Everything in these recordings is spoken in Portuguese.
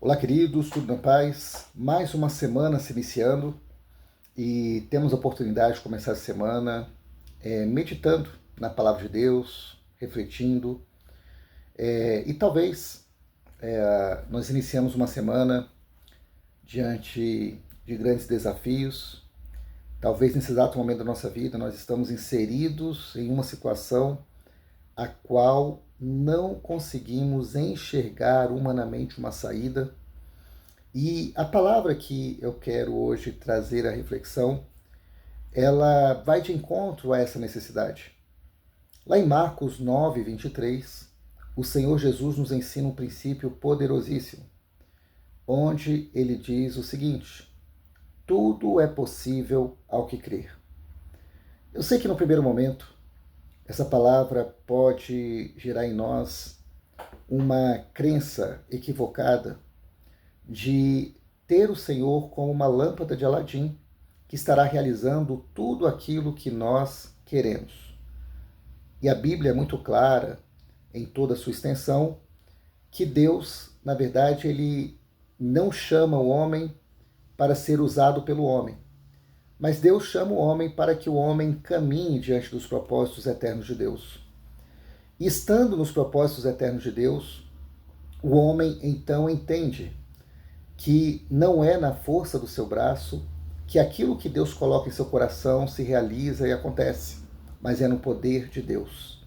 Olá, queridos, tudo na paz? Mais uma semana se iniciando e temos a oportunidade de começar a semana meditando na Palavra de Deus, refletindo e talvez nós iniciamos uma semana diante de grandes desafios. Talvez nesse exato momento da nossa vida nós estamos inseridos em uma situação a qual não conseguimos enxergar humanamente uma saída. E a palavra que eu quero hoje trazer à reflexão, ela vai de encontro a essa necessidade. Lá em Marcos 9, 23, o Senhor Jesus nos ensina um princípio poderosíssimo, onde ele diz o seguinte: tudo é possível ao que crer. Eu sei que no primeiro momento, essa palavra pode gerar em nós uma crença equivocada de ter o Senhor como uma lâmpada de Aladim que estará realizando tudo aquilo que nós queremos. E a Bíblia é muito clara, em toda a sua extensão, que Deus, na verdade, ele não chama o homem para ser usado pelo homem, mas Deus chama o homem para que o homem caminhe diante dos propósitos eternos de Deus. E estando nos propósitos eternos de Deus, o homem então entende que não é na força do seu braço que aquilo que Deus coloca em seu coração se realiza e acontece, mas é no poder de Deus.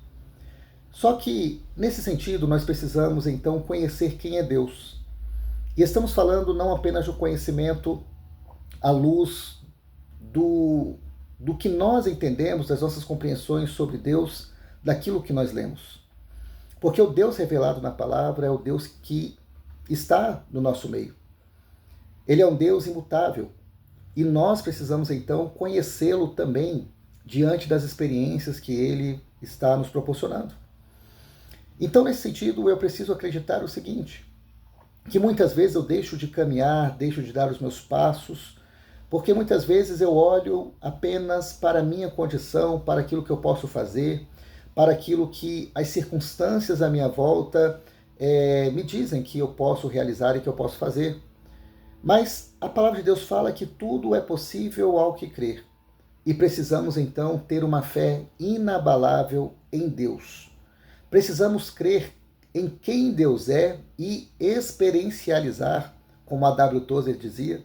Só que, nesse sentido, nós precisamos então conhecer quem é Deus. E estamos falando não apenas do conhecimento à luz do que nós entendemos, das nossas compreensões sobre Deus, daquilo que nós lemos. Porque o Deus revelado na palavra é o Deus que está no nosso meio. Ele é um Deus imutável e nós precisamos então conhecê-lo também diante das experiências que ele está nos proporcionando. Então, nesse sentido, eu preciso acreditar o seguinte, que muitas vezes eu deixo de caminhar, deixo de dar os meus passos, porque muitas vezes eu olho apenas para a minha condição, para aquilo que eu posso fazer, para aquilo que as circunstâncias à minha volta me dizem que eu posso realizar e que eu posso fazer. Mas a palavra de Deus fala que tudo é possível ao que crer. E precisamos então ter uma fé inabalável em Deus. Precisamos crer em quem Deus é e experiencializar, como a W. Tozer dizia,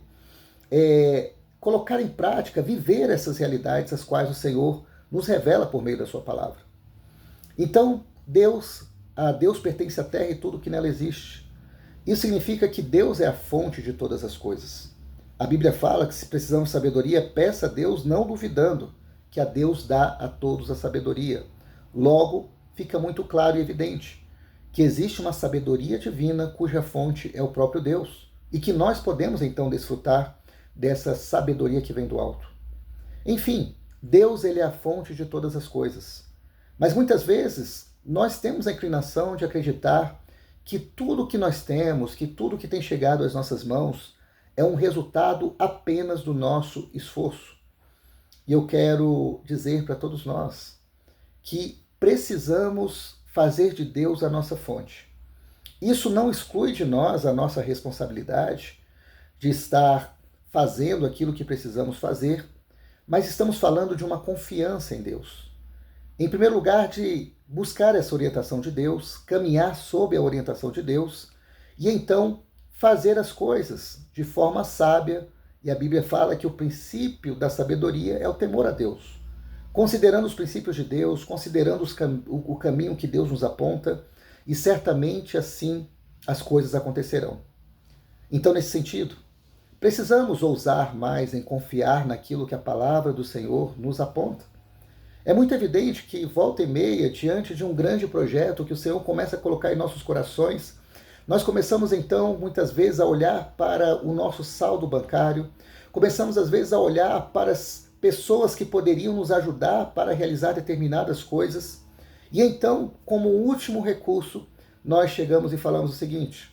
colocar em prática, viver essas realidades as quais o Senhor nos revela por meio da sua palavra. Então, a Deus pertence a terra e tudo que nela existe. Isso significa que Deus é a fonte de todas as coisas. A Bíblia fala que se precisamos de sabedoria, peça a Deus não duvidando, que a Deus dá a todos a sabedoria. Logo, fica muito claro e evidente que existe uma sabedoria divina cuja fonte é o próprio Deus e que nós podemos então desfrutar dessa sabedoria que vem do alto. Enfim, Deus ele é a fonte de todas as coisas. Mas muitas vezes nós temos a inclinação de acreditar que tudo que nós temos, que tudo que tem chegado às nossas mãos é um resultado apenas do nosso esforço. E eu quero dizer para todos nós que precisamos fazer de Deus a nossa fonte. Isso não exclui de nós a nossa responsabilidade de estar fazendo aquilo que precisamos fazer, mas estamos falando de uma confiança em Deus. Em primeiro lugar, de buscar essa orientação de Deus, caminhar sob a orientação de Deus e então fazer as coisas de forma sábia. E a Bíblia fala que o princípio da sabedoria é o temor a Deus. Considerando os princípios de Deus, considerando o caminho que Deus nos aponta, e certamente assim as coisas acontecerão. Então, nesse sentido, precisamos ousar mais em confiar naquilo que a palavra do Senhor nos aponta. É muito evidente que, volta e meia, diante de um grande projeto que o Senhor começa a colocar em nossos corações, nós começamos então, muitas vezes, a olhar para o nosso saldo bancário, começamos, às vezes, a olhar para as pessoas que poderiam nos ajudar para realizar determinadas coisas, e então, como último recurso, nós chegamos e falamos o seguinte: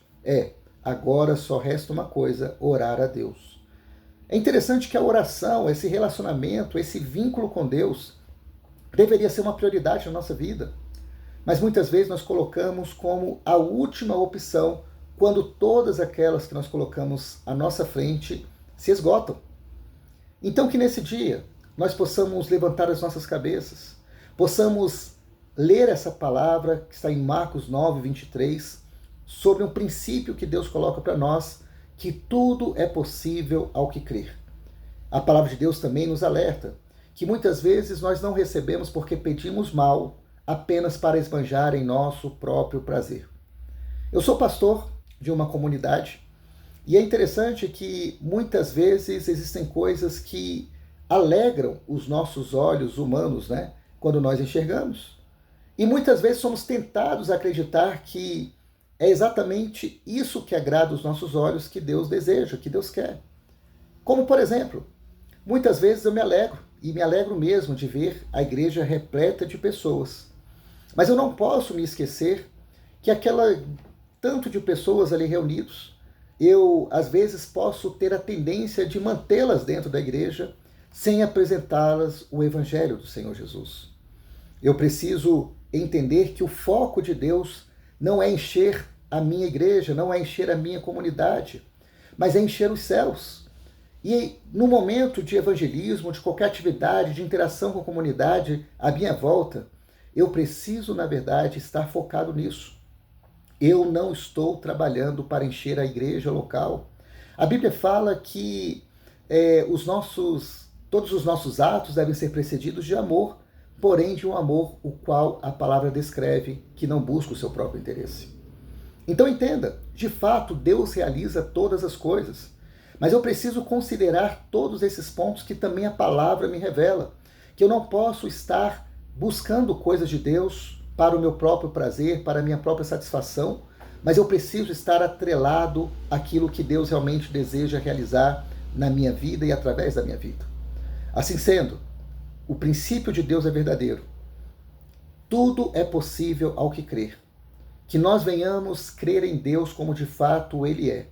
agora só resta uma coisa, orar a Deus. É interessante que a oração, esse relacionamento, esse vínculo com Deus, deveria ser uma prioridade na nossa vida. Mas muitas vezes nós colocamos como a última opção quando todas aquelas que nós colocamos à nossa frente se esgotam. Então que nesse dia nós possamos levantar as nossas cabeças, possamos ler essa palavra que está em Marcos 9, 23, sobre um princípio que Deus coloca para nós, que tudo é possível ao que crer. A palavra de Deus também nos alerta que muitas vezes nós não recebemos porque pedimos mal, apenas para esbanjar em nosso próprio prazer. Eu sou pastor de uma comunidade e é interessante que muitas vezes existem coisas que alegram os nossos olhos humanos, né, quando nós enxergamos. E muitas vezes somos tentados a acreditar que é exatamente isso que agrada os nossos olhos que Deus deseja, que Deus quer. Como, por exemplo, muitas vezes eu me alegro, e me alegro mesmo de ver a igreja repleta de pessoas. Mas eu não posso me esquecer que aquela tanto de pessoas ali reunidos, eu às vezes posso ter a tendência de mantê-las dentro da igreja sem apresentá-las o Evangelho do Senhor Jesus. Eu preciso entender que o foco de Deus não é encher a minha igreja, não é encher a minha comunidade, mas é encher os céus. E no momento de evangelismo, de qualquer atividade, de interação com a comunidade à minha volta, eu preciso, na verdade, estar focado nisso. Eu não estou trabalhando para encher a igreja local. A Bíblia fala que todos os nossos atos devem ser precedidos de amor, porém de um amor o qual a palavra descreve que não busca o seu próprio interesse. Então entenda, de fato Deus realiza todas as coisas, mas eu preciso considerar todos esses pontos que também a palavra me revela, que eu não posso estar buscando coisas de Deus para o meu próprio prazer, para a minha própria satisfação, mas eu preciso estar atrelado àquilo que Deus realmente deseja realizar na minha vida e através da minha vida. Assim sendo, o princípio de Deus é verdadeiro. Tudo é possível ao que crer. Que nós venhamos crer em Deus como de fato Ele é.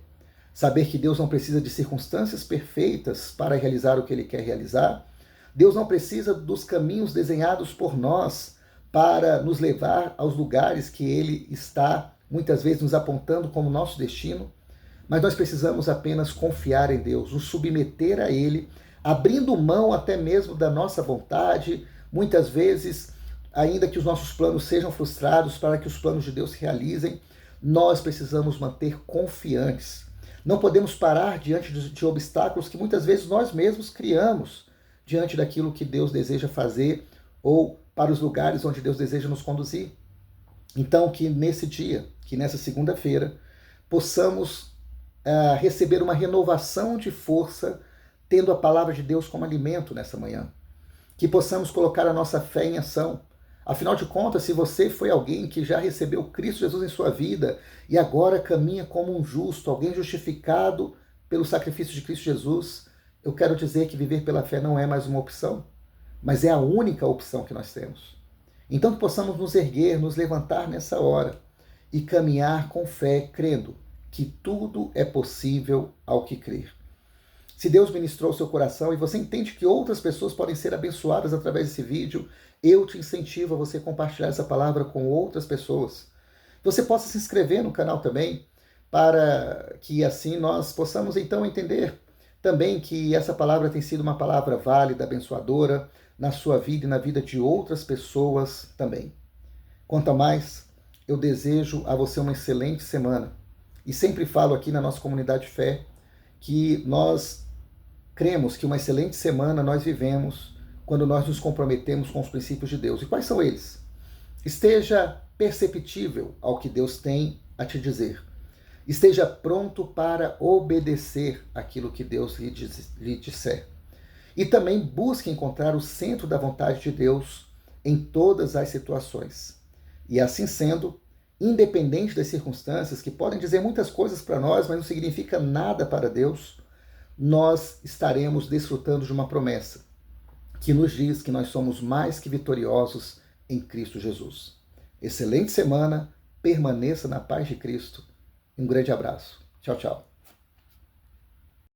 Saber que Deus não precisa de circunstâncias perfeitas para realizar o que Ele quer realizar. Deus não precisa dos caminhos desenhados por nós para nos levar aos lugares que Ele está, muitas vezes, nos apontando como nosso destino. Mas nós precisamos apenas confiar em Deus, nos submeter a Ele, abrindo mão até mesmo da nossa vontade, muitas vezes, ainda que os nossos planos sejam frustrados, para que os planos de Deus se realizem, nós precisamos manter confiantes. Não podemos parar diante de obstáculos que muitas vezes nós mesmos criamos diante daquilo que Deus deseja fazer ou para os lugares onde Deus deseja nos conduzir. Então, que nesse dia, que nessa segunda-feira, possamos receber uma renovação de força, tendo a palavra de Deus como alimento nessa manhã. Que possamos colocar a nossa fé em ação. Afinal de contas, se você foi alguém que já recebeu Cristo Jesus em sua vida e agora caminha como um justo, alguém justificado pelo sacrifício de Cristo Jesus, eu quero dizer que viver pela fé não é mais uma opção, mas é a única opção que nós temos. Então que possamos nos erguer, nos levantar nessa hora e caminhar com fé, crendo que tudo é possível ao que crer. Se Deus ministrou o seu coração e você entende que outras pessoas podem ser abençoadas através desse vídeo, eu te incentivo a você compartilhar essa palavra com outras pessoas. Você possa se inscrever no canal também, para que assim nós possamos então entender também que essa palavra tem sido uma palavra válida, abençoadora na sua vida e na vida de outras pessoas também. Quanto a mais, eu desejo a você uma excelente semana. E sempre falo aqui na nossa comunidade de fé que nós cremos que uma excelente semana nós vivemos quando nós nos comprometemos com os princípios de Deus. E quais são eles? Esteja perceptível ao que Deus tem a te dizer. Esteja pronto para obedecer aquilo que Deus lhe disser. E também busque encontrar o centro da vontade de Deus em todas as situações. E assim sendo, independente das circunstâncias, que podem dizer muitas coisas para nós, mas não significa nada para Deus, nós estaremos desfrutando de uma promessa que nos diz que nós somos mais que vitoriosos em Cristo Jesus. Excelente semana, permaneça na paz de Cristo. Um grande abraço. Tchau, tchau.